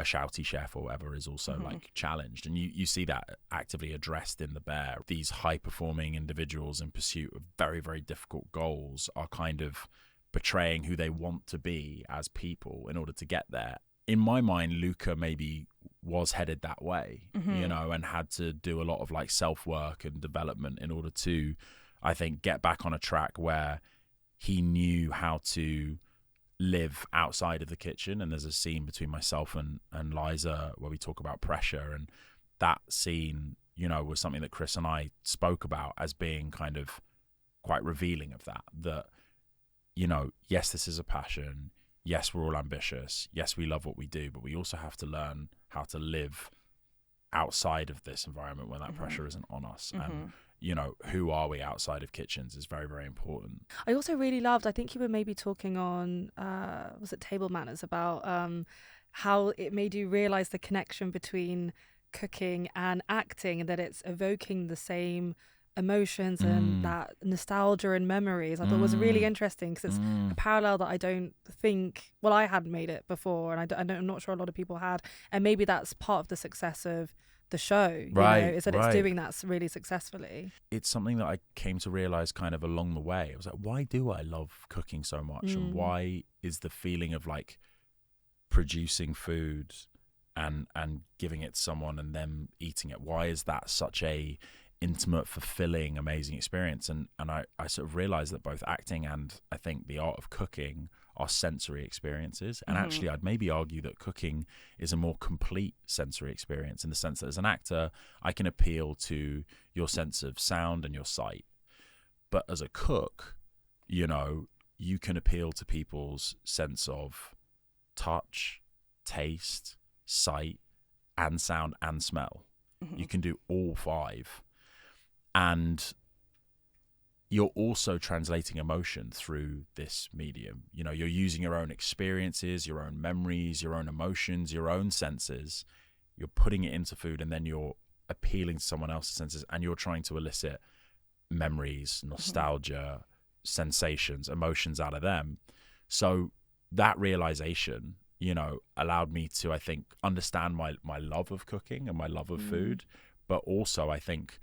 shouty chef or whatever is also like challenged, and you see that actively addressed in the Bear. These high performing individuals in pursuit of very, very difficult goals are kind of portraying who they want to be as people in order to get there. In my mind, Luca maybe was headed that way, you know, and had to do a lot of like self-work and development in order to, I think, get back on a track where he knew how to live outside of the kitchen. And there's a scene between myself and Liza where we talk about pressure, and that scene, you know, was something that Chris and I spoke about as being kind of quite revealing of that, you know, yes, this is a passion. Yes, we're all ambitious. Yes, we love what we do, but we also have to learn how to live outside of this environment when that pressure isn't on us. And, you know, who are we outside of kitchens is very, very important. I also really loved, I think you were maybe talking on, was it Table Manners, about how it made you realise the connection between cooking and acting, and that it's evoking the same emotions and that nostalgia and memories. I thought was really interesting, because it's a parallel that I don't think, well, I hadn't made it before, and I'm not sure a lot of people had, and maybe that's part of the success of the show, you know, is that it's doing that really successfully. It's something that I came to realize kind of along the way. I was like, why do I love cooking so much, and why is the feeling of like producing food and giving it to someone and them eating it, why is that such a intimate, fulfilling, amazing experience? And I sort of realized that both acting and I think the art of cooking are sensory experiences. And actually, I'd maybe argue that cooking is a more complete sensory experience, in the sense that as an actor, I can appeal to your sense of sound and your sight. But as a cook, you know, you can appeal to people's sense of touch, taste, sight, and sound and smell. You can do all five. And you're also translating emotion through this medium. You know, you're using your own experiences, your own memories, your own emotions, your own senses. You're putting it into food, and then you're appealing to someone else's senses, and you're trying to elicit memories, nostalgia, sensations, emotions out of them. So that realization, you know, allowed me to, I think, understand my love of cooking and my love of food, but also I think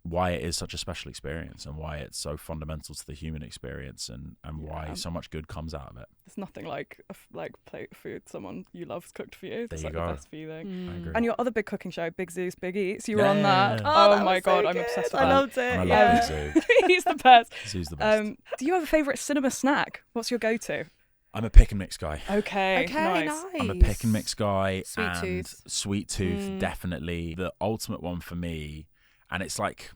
why it is such a special experience, and why it's so fundamental to the human experience, and why so much good comes out of it. There's nothing like a plate of food someone you love's cooked for you. It's there like you go. The best feeling. I agree. And your other big cooking show, Big Zeus, Big Eats, you were on that. Oh, Oh that my was god, so I'm good. obsessed with I that. loved it. And I love Big Zoo. He's the best. Zoo's the best. Do you have a favourite cinema snack? What's your go-to? I'm a pick and mix guy. Okay, nice. I'm a pick and mix guy. Sweet and tooth. Sweet tooth, definitely. The ultimate one for me, and it's like,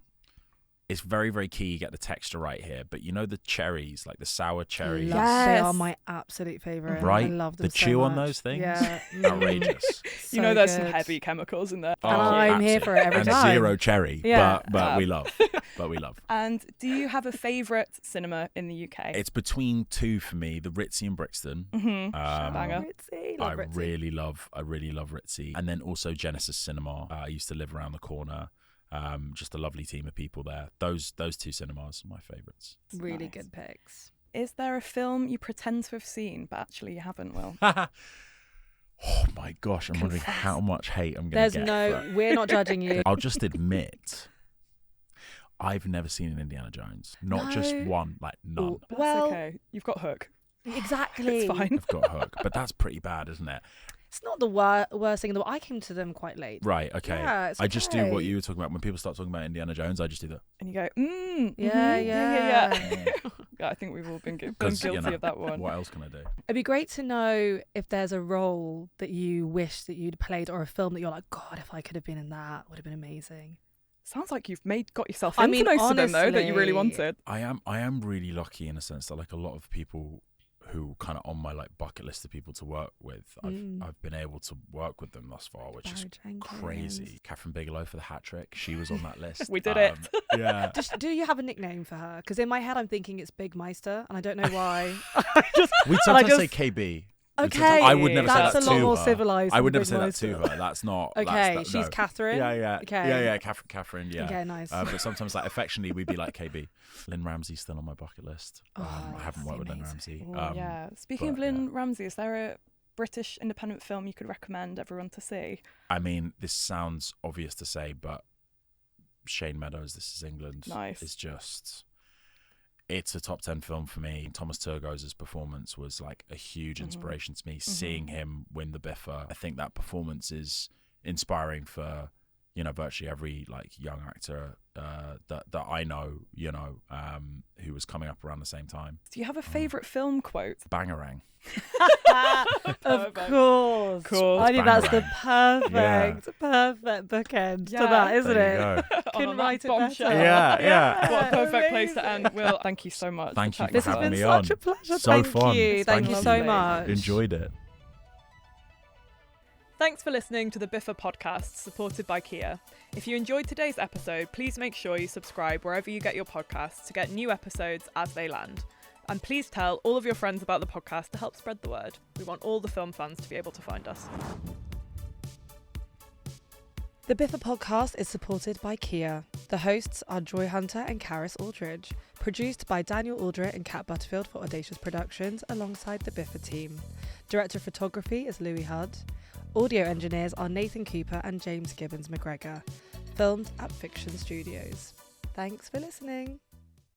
it's very, very key you get the texture right here. But you know the cherries, like the sour cherries? Yes. They are my absolute favourite. Right? I love them the so chew on much. those things? Yeah. Outrageous. You know there's good. some heavy chemicals in there. And I'm here for it every and time. zero cherry, Yeah. but we love. But we love. And do you have a favourite cinema in the UK? It's between two for me, the Ritzy in Brixton. Banger. Ritzy, I love Ritzy. really love Ritzy. And then also Genesis Cinema. I used to live around the corner. Just a lovely team of people there. Those two cinemas are my favourites. Really Nice. good picks. Is there a film you pretend to have seen, but actually you haven't, Will? Oh my gosh, I'm wondering how much hate I'm going to get. We're not judging you. I'll just admit, I've never seen an Indiana Jones. Not just one, like none. Ooh, That's well, okay. You've got Hook. exactly. It's fine. I've got Hook, but that's pretty bad, isn't it? It's not the worst thing in the world. I came to them quite late. Right, okay. Yeah, it's I just do what okay. you were talking about. When people start talking about Indiana Jones, I just do that. And you go, Yeah. Yeah, I think we've all been guilty 'Cause, you of know, that one. What else can I do? It'd be great to know if there's a role that you wish that you'd played or a film that you're like, God, if I could have been in that, would have been amazing. Sounds like you've got yourself I into mean, most of them, though, that you really honestly, wanted. I am really lucky in a sense that like a lot of people who kind of on my like bucket list of people to work with, I've been able to work with them thus far, which is Barry Jenkins. crazy. Catherine Bigelow for the hat trick, she was on that list. We did it. Yeah. Do you have a nickname for her? Because in my head I'm thinking it's Big Meister, and I don't know why. We sometimes say KB. Okay, I would never that's say that a lot to more her. civilized. I would than never say Big that to Meister. her. That's not. Okay, that's, she's no. Catherine. Yeah. Okay. Yeah. Catherine. Yeah. Okay, nice. But sometimes, like affectionately, we'd be like KB. Lynn Ramsey's still on my bucket list. Oh, I haven't that's worked with Lynn amazing. Ramsey. Yeah. Speaking of but, Lynn Ramsey, is there a British independent film you could recommend everyone to see? I mean, this sounds obvious to say, but Shane Meadows, This Is England, Nice. is just. It's a top 10 film for me. Thomas Turgos's performance was like a huge inspiration to me. Seeing him win the BIFA, I think that performance is inspiring for, you know, virtually every like young actor that I know, you know, who was coming up around the same time. Do you have a favourite film quote? Bangarang. Of course. Cool. I think that's the Bang. perfect bookend to Yeah. that, isn't There you it? go. Couldn't On that write it bombshell. better. Yeah. What a perfect place to end. Will, thank you so much. Thank you chatting for This to has having been me such on. a pleasure. So Thank fun. you. Thank you so Lovely. much. Enjoyed it. Thanks for listening to the BIFA Podcast, supported by Kia. If you enjoyed today's episode, please make sure you subscribe wherever you get your podcasts to get new episodes as they land. And please tell all of your friends about the podcast to help spread the word. We want all the film fans to be able to find us. The BIFA Podcast is supported by Kia. The hosts are Joy Hunter and Karis Aldridge. Produced by Daniel Aldrich and Kat Butterfield for Audacious Productions alongside the BIFA team. Director of Photography is Louis Hudd. Audio engineers are Nathan Cooper and James Gibbons McGregor. Filmed at Fiction Studios. Thanks for listening.